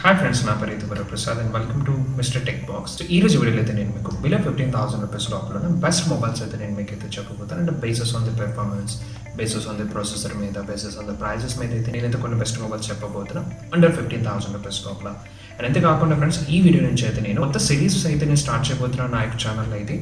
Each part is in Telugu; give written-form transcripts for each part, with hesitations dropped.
హాయ్ ఫ్రెండ్స్, నా పేరు Prasad and welcome to mister tech box. ఈ రోజు వీడియోలో అయితే నేను మీకు బిలో 15,000 రూపీస్ లోపల బెస్ట్ మొబైల్స్ అయితే నేను మీకు అయితే చెప్పబోతాను. అంటే bases on the performance, bases on the processor మీద, బేసెస్ ఆన్ ది ప్రైజెస్ మీద అయితే నేనైతే కొన్ని బెస్ట్ మొబైల్స్ చెప్పబోతున్నాను అండర్ 15,000 రూపీస్ లోపల. అండ్ అంతేకాకుండా ఫ్రెండ్స్, ఈ వీడియో నుంచి అయితే నేను కొత్త సిరీస్ అయితే నేను స్టార్ట్ చేయబోతున్నాను నా యొక్క ఛానల్ అయితే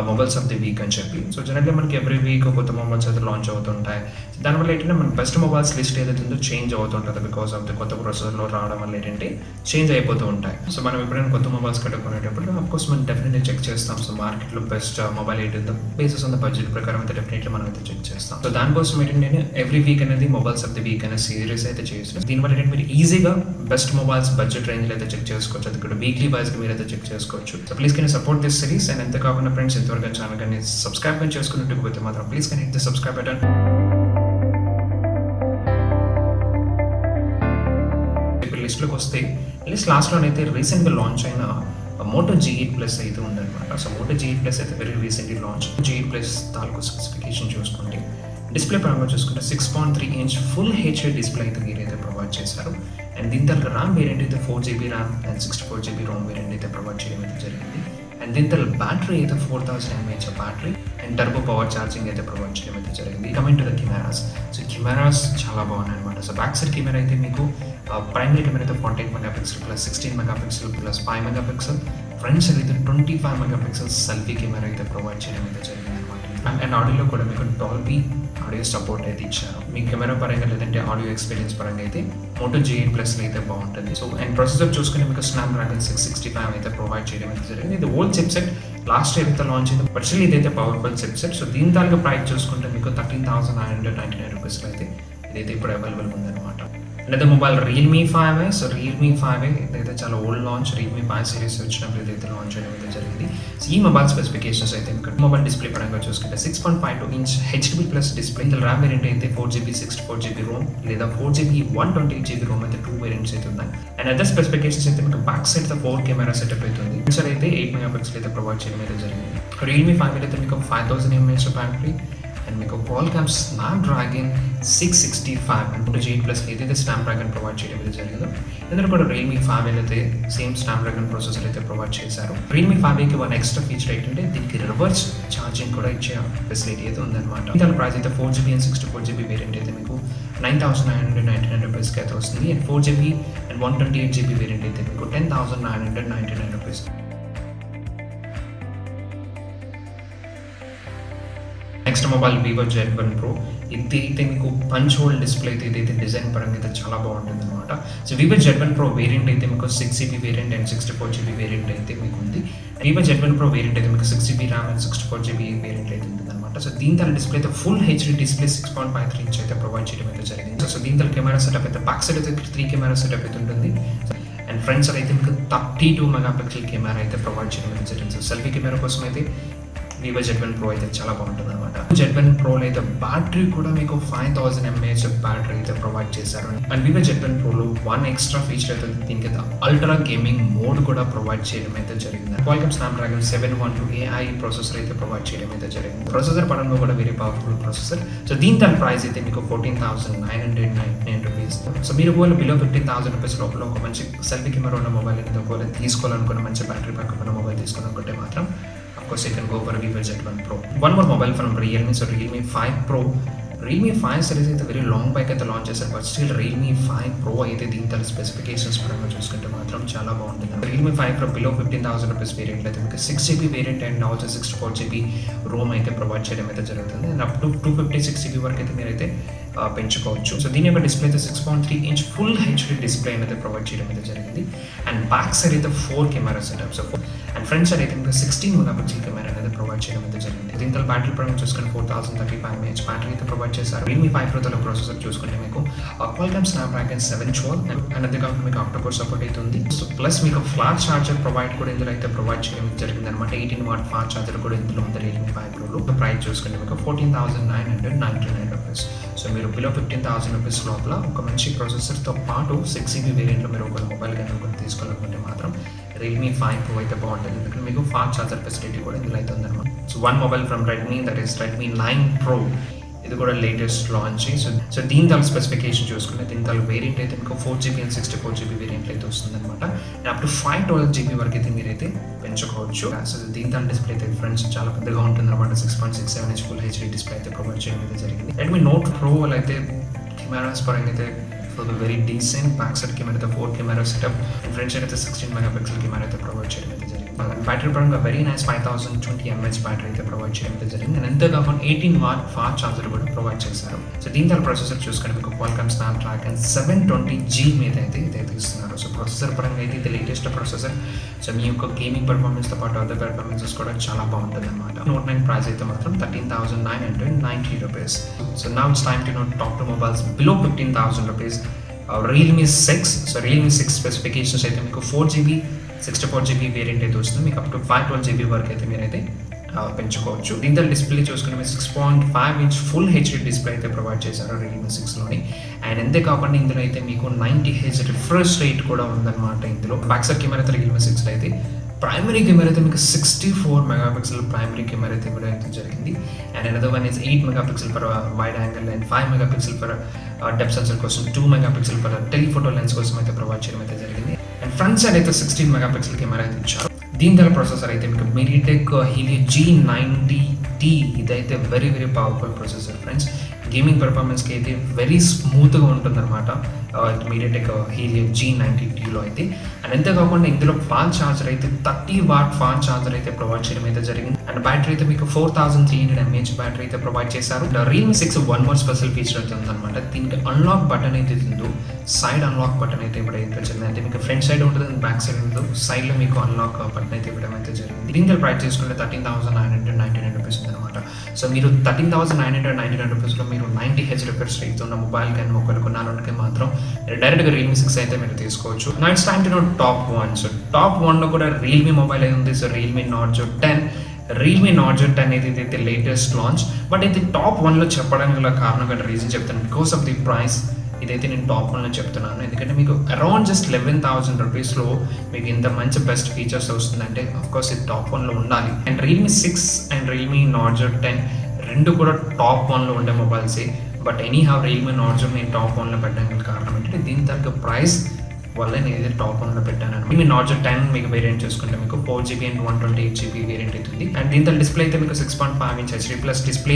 మొబైల్స్ ఆఫ్ ది వీక్ అని చెప్పి. సో జనరల్గా మనకి ఎవ్రీ వీక్ కొత్త మొబైల్స్ అయితే లాంచ్ అవుతుంటాయి. దానివల్ల ఏంటంటే మన బెస్ట్ మొబైల్స్ లిస్ట్ ఏదైతే ఉందో చేంజ్ అవుతుంటుంది. బికాస్ ఆఫ్ ది కొత్త ప్రొసెసర్లో రావడం వల్ల ఏంటంటే చేంజ్ అయిపోతూ ఉంటాయి. సో మనం ఎప్పుడైనా కొత్త మొబైల్స్ కట్టుకునేటప్పుడు అఫ్కోర్స్ మనం డెఫినెట్లీ చెక్ చేస్తాం. సో మార్కెట్లో బెస్ట్ మొబైల్ ఏంటో బేసెస్ ఆన్ ద బడ్జెట్ ప్రకారం అయితే డెఫినెట్లీ మనం అయితే చెక్ చేస్తాం. సో దానికోసం ఏంటంటే నేను ఎవ్రీ వీక్ అనేది మొబైల్స్ ఆఫ్ ది వీక్ అనే సిరీస్ అయితే చేస్తున్నాను. దీనివల్ల ఏంటంటే మీరు ఈజీగా బెస్ట్ మొబైల్స్ బడ్జెట్ రేంజ్లో అయితే చెక్ చేసుకోవచ్చు. అది కూడా వీక్లీ వైజ్గా మీరు అయితే చెక్ చేసుకోవచ్చు. So please can support this series. And అంతేకాకుండా ఫ్రెండ్స్, ఇంతవరకు ఛానల్ కానీ సబ్స్క్రైబ్ కానీ చేసుకున్నట్టుకపోతే మాత్రం please can hit the subscribe button. లిస్ట్లోకి వస్తే లిస్ట్ లాస్ట్లోనైతే రీసెంట్గా లాంచ్ అయిన మోటో G8 Plus అయితే ఉందన్నమాట. సో మోటో G8 Plus అయితే very recently launch. G8 Plus తాలూకు స్పెసిఫికేషన్ చూసుకుంటే డిస్ప్లే పరంగా చూసుకుంటే 6.3 ఇంచ్ ఫుల్ హెచ్డీ డిస్ప్లే అయితే మీరైతే ప్రొవైడ్ చేశారు. అండ్ దీని తర్వాత ర్యామ్ వేరియంట్ అయితే 4GB RAM and 64GB Rome variant అయితే ప్రొవైడ్ చేయడం అయితే జరిగింది. అండ్ దీని తర్వాత బ్యాటరీ అయితే 4000 mAh battery and turbo power charging అయితే ప్రొవైడ్ చేయడం అయితే జరిగింది. Coming to the cameras, so cameras చాలా బాగున్నాయి అనమాట. సో బ్యాక్ సైడ్ కెమెరా అయితే మీకు ప్రైమరీ కెమెరా అయితే 48 megapixel plus 16 megapixel plus 5 megapixel, front side అయితే 25 మెగాపిక్సెల్ సెల్ఫీ కెమెరా అయితే ప్రొవైడ్ చేయడం అయితే జరిగింది అనమాట. అండ్ ఆడియోలో కూడా మీకు డాల్బీ ఆడియో సపోర్ట్ అయితే ఇచ్చారు. మీ కెమెరా పరంగా లేదంటే ఆడియో ఎక్స్పీరియన్స్ పరంగా అయితే మోటో G8 Plus అయితే బాగుంటుంది. సో అండ్ ప్రొసెసర్ చూసుకుని మీకు స్నాప్డ్రాగన్ 665 అయితే ప్రొవైడ్ చేయడం అయితే జరిగింది. ఇది ఓల్డ్ చిప్సెట్, లాస్ట్ ఇయర్ అయితే లాంచ్ అయింది, బట్ స్టిల్ ఇదైతే పవర్ఫుల్ చిప్సెట్. సో దీని తాలూకా ప్రైస్ చూసుకుంటే మీకు 13,999 రూపీస్లో అయితే ఇదైతే ఇప్పుడు అవైలబుల్ ఉందన్నమాట. లేదా మొబైల్ Realme 5. సో Realme 5 ఇదైతే చాలా ఓల్డ్ లాంచ్. Realme 5 సిరీస్ వచ్చినప్పుడు ఇదైతే లాంచ్ చేయడం అయితే జరిగింది. సో ఈ మొబైల్ స్పెసిఫికేషన్స్ అయితే మీకు మొబైల్ డిస్ప్లే పరంగా చూసుకుంటే 6.52 ఇంచ్ హెచ్డీ ప్లస్ డిస్ప్లే. ఇందులో ర్యామ్ వేరియంట్ అయితే 4GB 64GB రోమ్ లేదా 4GB 128GB రోమ్ అయితే 2 వేరియంట్స్ అయితే ఉన్నాయి. అండ్ అదర్ స్పెసిఫికేషన్స్ అయితే మీకు బ్యాక్ సైడ్ 4 కెమెరా సెటప్ అవుతుంది. సెన్సర్ అయితే 8 మెగాపిక్సెల్ అయితే ప్రొవైడ్ చేయడం అయితే జరిగింది. Realme 5 అయితే మీకు 5000 mAh బ్యాటరీ అండ్ మీకు Qualcomm Snapdragon 665 and G8 Plus ఏదైతే Snapdragon ప్రొవైడ్ చేయడం అయితే జరిగిందో ఇందులో కూడా Realme 5 అయితే సేమ్ Snapdragon ప్రాసెసర్ అయితే ప్రొవైడ్ చేశారు. Realme 5కి వన్ ఎక్స్ట్రా ఫీచర్ ఏంటంటే దీనికి రివర్స్ ఛార్జింగ్ కూడా ఇచ్చే ఫెసిలిటీ అయితే ఉందన్నమాట. దాని ప్రైస్ అయితే 4GB అండ్ 64GB వేరియంట్ అయితే మీకు 9,999 రూపీస్కి అయితే వస్తుంది. And 4GB and 128GB variant అయితే మీకు 10,999 rupees. Next mobile Vivo Z1 Pro. ఇది అయితే మీకు పంచ్ హోల్ డిస్ప్లే అయితే ఇదైతే డిజైన్ పరంగా అయితే చాలా బాగుంటుంది అనమాట. So Vivo Z1 Pro variant అయితే మీకు 6GB variant and 64GB variant అయితే మీకు ఉంది. Vivo Z1 Pro వేరియంట్ అయితే మీకు 6GB RAM and 64GB variant అయితే ఉంటుంది అనమాట. సో దీని తల డిస్ప్లే అయితే ఫుల్ హెచ్డీ డిస్ప్లే 6.53 ఇంచ్ అయితే ప్రొవైడ్ చేయడం అయితే జరిగింది. సో దీని తల కెమెరా సెటప్ అయితే బ్యాక్ సైడ్ అయితే 3 కెమెరా సెటప్ అయితే ఉంటుంది. అండ్ ఫ్రంట్ సైడ్ అయితే మీకు 32 మెగాపిక్సెల్ కెమెరా అయితే ప్రొవైడ్ చేయడం అయితే జరిగింది. సో సెల్ఫీ కెమెరా కోసం అయితే Vivo Z1 Pro అయితే చాలా బాగుంటుంది అనమాట. Z1 Proలో అయితే బ్యాటరీ కూడా మీకు 5000 mAh బ్యాటరీ అయితే ప్రొవైడ్ చేశారు. అండ్ Vivo Z1 Proలో వన్ ఎక్స్ట్రా ఫీచర్ అయితే దీనికి అయితే అల్ట్రా గేమింగ్ మోడ్ కూడా ప్రొవైడ్ చేయడం అయితే జరిగింది. Qualcomm Snapdragon 712 AI ప్రాసెసర్ అయితే ప్రొవైడ్ చేయడం అయితే జరిగింది. ప్రొసెసర్ పరంగా కూడా వెరీ పవర్ఫుల్ ప్రొసెసర్. సో దీని తన ప్రైస్ అయితే మీకు 14,999 రూపీస్. సో మీరు ఒకవేళ బిలో 15,000 రూపీస్ లోపల ఒక మంచి సెల్ఫీ కెమెరా ఉన్న మొబైల్ అనేది ఒకవేళ తీసుకోవాలనుకున్న మంచి బ్యాటరీ బ్యాకప్ ఉన్న మొబైల్ తీసుకోవాలనుకుంటే మాత్రం of course you can go for Vivo Z1 Pro. One more mobile from Realme, so Realme 5 Pro. Realme 5 series అయితే వెరీ లాంగ్ బ్యాక్ అయితే లాంచ్ చేశారు, బట్ స్టిల్ Realme 5 Pro అయితే దీని తల స్పెసిఫికేషన్స్ పరంగా చూసుకుంటే మాత్రం చాలా బాగుంటుంది. Realme 5 Pro below 15,000 rupees variant అయితే మీకు 6GB variant and also 64GB Rome అయితే ప్రొవైడ్ చేయడం అయితే జరుగుతుంది. అండ్ అప్ టు 256GB వరకు అయితే మీరైతే పెంచుకోవచ్చు. సో దీని యొక్క డిస్ప్లే అయితే 6.3 ఇంచ్ ఫుల్ హెచ్డీ డిస్ప్లే అయితే ప్రొవైడ్ చేయడం అయితే జరిగింది. అండ్ బ్యాక్ సైడ్ అయితే 4 camera setup. So and front side అయితే మీకు 16 మెగాపిక్సెల్ కెమెరా అనేది ప్రొవైడ్ చేయడం అయితే జరిగింది. దీంతో బ్యాటరీ పరంగా చూసుకుంటే 4035 mAh బ్యాటరీ అయితే ప్రొవైడ్ చేశారు. Realme 5 Pro తల ప్రాసెసర్ చూసుకుంటే మీకు Qualcomm Snapdragon 712 అండ్ అంతేకాకుండా మీకు ఆక్టోకోర్ సపోర్ట్ అయితే ఉంది. సో ప్లస్ మీకు ఫ్లాష్ ఛార్జర్ ప్రొవైడ్ కూడా ఇందులో అయితే ప్రొవైడ్ చేయడం జరిగింది అనమాట. 18W ఫాస్ట్ ఛార్జర్ కూడా ఇందులో ఉంది Realme 5 Proలో. ప్రైస్ చూసుకుంటే మీకు 14,999 రూపీస్. సో మీరు బిలో 15,000 రూపీస్ లోపల ఒక మంచి ప్రాసెసర్తో పాటు 6GB వేరియంట్లో మీరు ఒక మొబైల్ కనుక తీసుకోవాలనుకుంటే మాత్రం Realme 5 Pro అయితే బాగుంటుంది. ఎందుకంటే మీకు ఫాస్ట్ ఛార్జర్ ఫెసిలిటీ కూడా ఇందులో అయితే ఉందన్నమాట. So one mobile from Redmi, that is Redmi 9 Pro. ఇది కూడా లేటెస్ట్ లాంచ్. సో దీని తల స్పెసిఫికేషన్ చూసుకుంటే దీని తల వేరియంట్ అయితే మీకు 4GB అండ్ 64GB వేరియంట్ అయితే వస్తుందన్నమాట. అప్ టు 512 GB వరకు అయితే మీరైతే పెంచుకోవచ్చు. అసలు దీంతో డిస్ప్లే అయితే ఫ్రెండ్స్ చాలా పెద్దగా ఉంటుంది అనమాట. 6.67 ఇంచ్ ఫుల్ హెచ్డీ డిస్ప్లే అయితే ప్రొవైడ్ చేయడం అయితే జరిగింది. రెడ్మీ నోట్ ప్రో అయితే కెమెరాస్ పరంగా అయితే for the very decent back side camera అయితే 4 కెమెరా సెటప్, ఫ్రంట్ సైడ్ అయితే 16 మెగాపిక్సెల్ కెమెరా అయితే ప్రొవైడ్ చేయడం అయితే జరిగింది. బ్యాటరీ పరంగా వెరీ నైస్ 5020 mAh బ్యాటరీ అయితే ప్రొవైడ్ చేయడం అయితే జరిగింది. అండ్ అంతేకాకుండా 18 వాట్ ఫాస్ట్ ఛార్జర్ కూడా ప్రొవైడ్ చేశారు. సో దీంతో ప్రాసెసర్ చూసుకుంటే మీకు Qualcomm Snapdragon 720G మీద అయితే ఇదైతే ఇస్తున్నారు. సో ప్రాసెసర్ పరంగా అయితే ఇది లేటెస్ట్ ప్రాసెసర్. సో మీ యొక్క గేమింగ్ పర్ఫార్మెన్స్తో పాటు అదర్ పర్ఫార్మెన్సెస్ కూడా చాలా బాగుంటుంది అనమాట. నోట్ 9 ప్రైస్ అయితే మాత్రం 13,990 rupees. So now it's time to talk to mobiles below 15,000 rupees. Realme 6. So Realme 6 specifications అయితే మీకు 4GB 64GB వేరియంట్ అయితే వస్తుంది. మీకు అప్ టు 512GB వరకు అయితే మీరైతే పెంచుకోవచ్చు. దీంతో డిస్ప్లే చూసుకుంటే మీరు 6.5 ఇంచ్ ఫుల్ హెచ్డీ డిస్ప్లే అయితే ప్రొవైడ్ చేశారు Realme 6లోని. అండ్ అంతేకాకుండా ఇందులో అయితే మీకు 90Hz రిఫ్రెష్ రేట్ కూడా ఉందన్నమాట. ఇందులో బ్యాక్ సైడ్ కెమెరా అయితే Realme 6లో అయితే ప్రైమరీ కెమెరా అయితే మీకు 64 మెగాపిక్సెల్ ప్రైమరీ కెమెరా అయితే కూడా అయితే జరిగింది. And another one is 8 megapixel for wide angle and 5 megapixel for depth sensor కోసం, 2 మెగాపిక్సెల్ ఫర్ టెలిఫోటో లెన్స్ కోసం అయితే ప్రొవైడ్ చేయడం అయితే జరిగింది. అండ్ ఫ్రంట్ సైడ్ అయితే 16 మెగాపిక్సెల్ కెమెరా అయితే ఇచ్చారు. దీని తర్వాత ప్రాసెసర్ అయితే మీకు MediaTek Helio G90T. ఇదైతే very very powerful processor friends. Gaming పర్ఫార్మెన్స్కి అయితే వెరీ స్మూత్గా ఉంటుందన్నమాట MediaTek Helio G90Tలో అయితే. అండ్ అంతేకాకుండా ఇందులో ఫాస్ట్ ఛార్జర్ అయితే 30 వాట్ ఫాస్ట్ ఛార్జర్ అయితే ప్రొవైడ్ చేయడం అయితే జరిగింది. అండ్ బ్యాటరీ అయితే మీకు 4300 mAh బ్యాటరీ అయితే ప్రొవైడ్ చేశారు. Realme 6 one more special feature అయితే ఉందన్నమాట. దీనికి అన్లాక్ బటన్ అయితే ఉందో, సైడ్ అన్లాక్ బటన్ అయితే ఇప్పుడు అయితే వచ్చింది. అంటే మీకు ఫ్రంట్ సైడ్ ఉంటుంది, బ్యాక్ సైడ్ ఉందో, సైడ్లో మీకు అన్లాక్ బటన్ అయితే ఇవ్వడం అయితే జరిగింది. దీంతో ప్రైస్ చేసుకుంటే 13,999 rupees ఉందన్నమాట. సో మీరు 13,999 రూపీస్లో మీరు 90Hz రిఫ్రెష్ రేట్ ఉన్న మొబైల్ కానీ ఒకరు కొనాలంటే మాత్రం డైరెక్ట్గా Realme 6 అయితే మీరు తీసుకోవచ్చు. Now it's time to know top 1. So top 1లో కూడా Realme మొబైల్ అయితే ఉంది. So Realme Narzo 10. Realme Narzo 10 అయితే లేటెస్ట్ లాంచ్. బట్ ఇది టాప్ 1లో చెప్పడానికి గల కారణం గల రీజన్ చెప్తాను. బికాస్ ఆఫ్ ది ప్రైస్ ఇదైతే నేను టాప్ 1లో చెప్తున్నాను. ఎందుకంటే మీకు అరౌండ్ జస్ట్ 11,000 రూపీస్లో మీకు ఇంత మంచి బెస్ట్ ఫీచర్స్ వస్తుందంటే అఫ్కోర్స్ ఇది టాప్ 1లో ఉండాలి. And Realme 6 and Realme Narzo 10 రెండు కూడా టాప్ 1లో ఉండే మొబైల్సే. బట్ ఎనీహౌ Realme Narzo నేను టాప్ 1లో పెట్టడానికి కారణం ఏంటంటే దీని తగ్గ ప్రైస్ వల్ల నేను ఇది టాప్ 1లో పెట్టాను. Realme Narzo 10 మీకు వేరియంట్ చూసుకుంటే మీకు 4GB అండ్ 128GB వేరియంట్ అవుతుంది. అండ్ దీంతో డిస్ప్లే అయితే మీకు 6.5 inch HD plus display,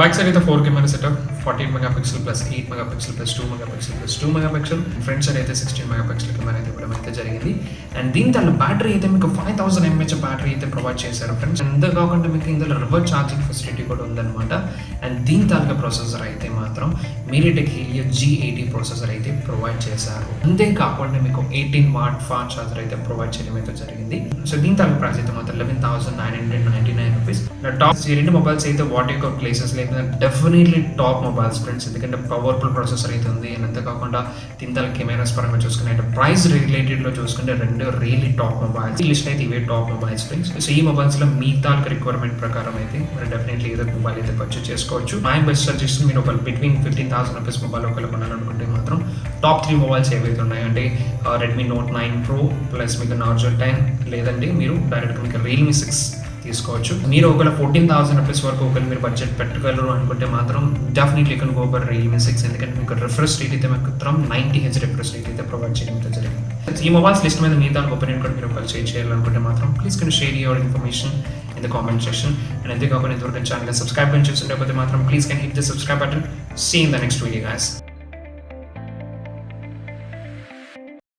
back side అయితే 4 camera setup, 14 megapixel plus 8 megapixel plus 2 megapixel plus 2 megapixel, front side అయితే 16 మెగాపిక్సెల్ కెమెరా అయితే ఇవ్వడం అయితే జరిగింది. అండ్ దీంతో బ్యాటరీ అయితే మీకు 5000 mAh బ్యాటరీ అయితే ప్రొవైడ్ చేశారు ఫ్రెండ్స్. అంతేకాకుండా మీకు ఇందులో రివర్స్ ఛార్జింగ్ ఫెసిలిటీ కూడా ఉందన్నమాట. అండ్ దీని తాలూకా ప్రాసెసర్ అయితే మాత్రం MediaTek Helio G80 ప్రాసెసర్ అయితే ప్రొవైడ్ చేశారు. అంతేకాకుండా మీకు 18 వాట్ ఫాస్ట్ ఛార్జర్ అయితే ప్రొవైడ్ చేయడం అయితే జరిగింది. సో దీని తాలూకా ప్రైస్ అయితే మాత్రం 11,999 రూపీస్. టాప్ ఈ రెండు మొబైల్స్ అయితే వాటి యొక్క ప్లేసెస్ లేదా డెఫినెట్లీ టాప్ మొబైల్స్ ఫ్రెండ్స్. ఎందుకంటే పవర్ఫుల్ ప్రాసెసర్ అయితే ఉంది. అండ్ అంతేకాకుండా దీని తాలూకా కెమెరాస్ పరంగా చూసుకుంటే ప్రైస్ రిలేటెడ్లో చూసుకుంటే రెండు రియల్లీ టాప్ మొబైల్స్. ఈ లిస్ట్ అయితే ఇవే టాప్ మొబైల్స్ ఫ్రెండ్స్. సో ఈ మొబైల్స్లో మీ తాలూకా రిక్వైర్మెంట్ ప్రకారం అయితే మీరు డెఫినెట్లీ ఏదో మొబైల్ అయితే పర్చేస్ చేసుకోవచ్చు. మై బెస్ట్ సజెషన్ మీరు ఒక బిట్వీన్ 15,000 రూపీస్ మొబైల్ ఒకవేళ కొనాలనుకుంటే మాత్రం టాప్ 3 మొబైల్స్ ఏవైతే ఉన్నాయంటే Redmi Note 9 Pro ప్లస్ మీకు Narzo 10, లేదంటే మీరు డైరెక్ట్గా మీకు Realme 6 తీసుకోవచ్చు. మీరు ఒకవేళ 14,000 రూపీస్ వరకు ఒకవేళ మీరు బడ్జెట్ పెట్టగలరు అనుకుంటే మాత్రం డెఫినెట్లీ గో ఫర్ Realme 6. ఎందుకంటే మీకు రిఫ్రెష్ రేట్ అయితే మాత్రం 90Hz రిఫ్రెష్ రేట్ అయితే ప్రొవైడ్ చేయడం జరిగింది. ఈ మొబైల్స్ లిస్ట్ మీద మీ దాని ఒపీనియన్ కూడా మీరు ఒకవేళ షేర్ చేయాలనుకుంటే మాత్రం please can share your information in the comment section. And అంతేకాకుండా ఇంతవరకు ఛానల్ సబ్స్క్రైబ్ చేస్తుంటే మాత్రం please can hit the subscribe button. See you in the next video guys.